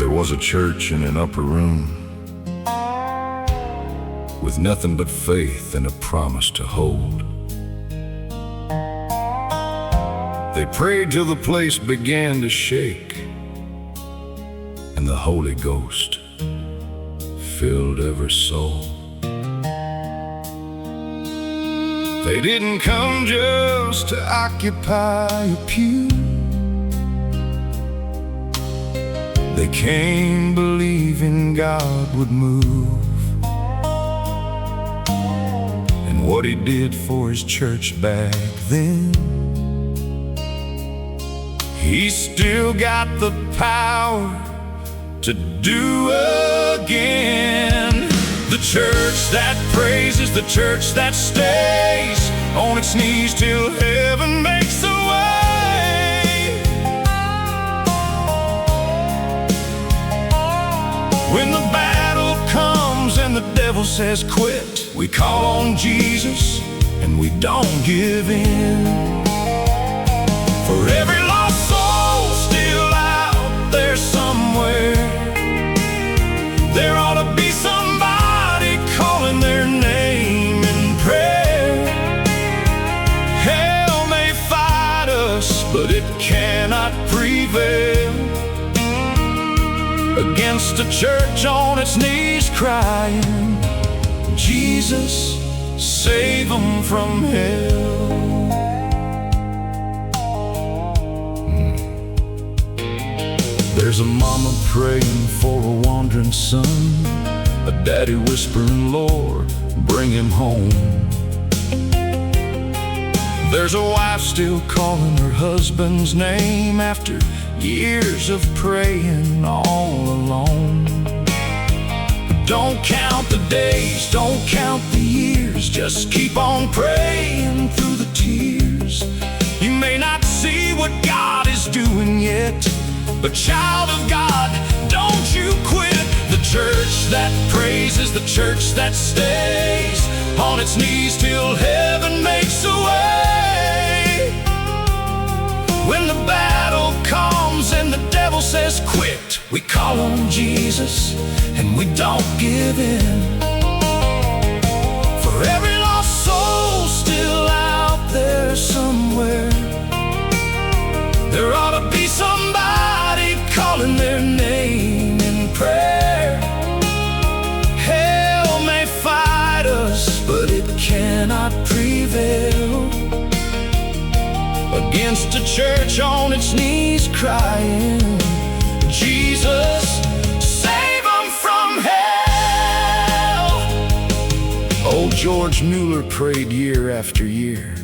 There was a church in an upper room with nothing but faith and a promise to hold. They prayed till the place began to shake, and the Holy Ghost filled every soul. They didn't come just to occupy a pew. They came believing God would move, and what He did for His church back then, He still got the power to do again. The church that praises, the church that stays on its knees till heaven makes a way. When the battle comes and the devil says quit, we call on Jesus and we don't give in. For every lost soul still out there somewhere, there ought to be somebody calling their name in prayer. Hell may fight us, but it cannot prevail against a church on its knees crying, Jesus, save them from hell. There's a mama praying for a wandering son, a daddy whispering, Lord, bring him home. There's a wife still calling her husband's name after years of praying all alone. Don't count the days, don't count the years, just keep on praying through the tears. You may not see what God is doing yet, but child of God, don't you quit. The church that praises, the church that stays on its knees till heaven makes a way. When the battle comes and the devil says quit, we call on Jesus and we don't give in. For every lost soul still out there somewhere, there ought to be somebody calling their name in prayer. Hell may fight us, but it cannot prevail against a church on its knees crying, Jesus, save them from hell. Old George Mueller prayed year after year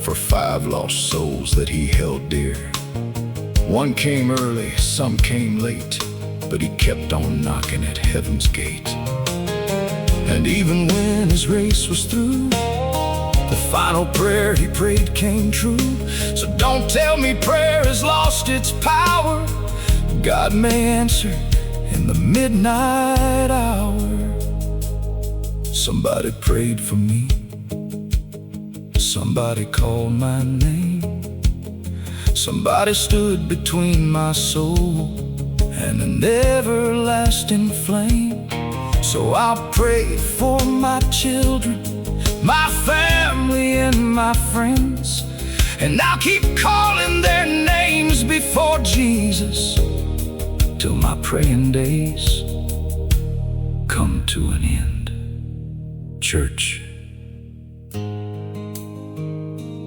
for 5 lost souls that he held dear. One came early, some came late, but he kept on knocking at heaven's gate. And even when his race was through, the final prayer he prayed came true. So don't tell me prayer has lost its power. God may answer in the midnight hour. Somebody prayed for me, somebody called my name, somebody stood between my soul and an everlasting flame. So I'll pray for my children, my family and my friends, and I'll keep calling their names before Jesus till my praying days come to an end. Church,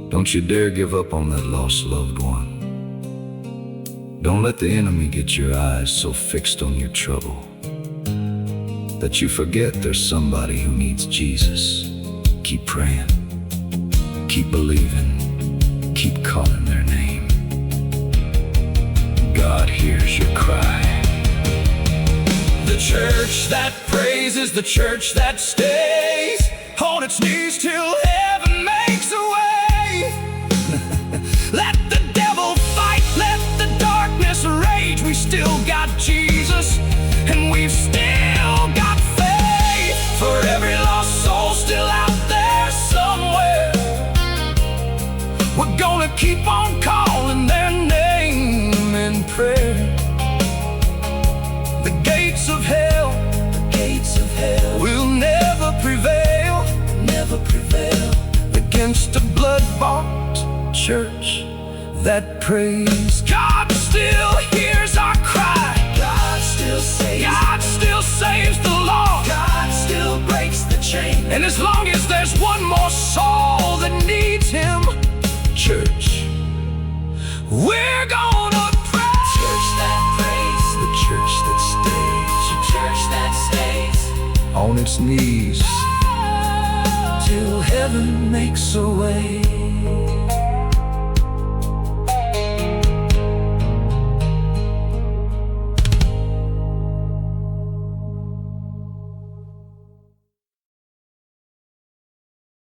don't you dare give up on that lost loved one. Don't let the enemy get your eyes so fixed on your trouble that you forget there's somebody who needs Jesus. Keep praying, keep believing, keep calling their name. God hears your cry. The church that praises, the church that stays on its knees till heaven makes a way. Let the devil fight, let the darkness rage. We still got Jesus and we've still got faith. For every lost soul still out there somewhere, we're gonna keep on calling their name in prayer. bought church that prays. God still hears our cry. God still saves. God still saves the lost. God still breaks the chain. And as long as there's one more soul that needs Him, church, we're gonna pray. Church that prays. The church that stays. The church that stays on its knees till heaven makes a way.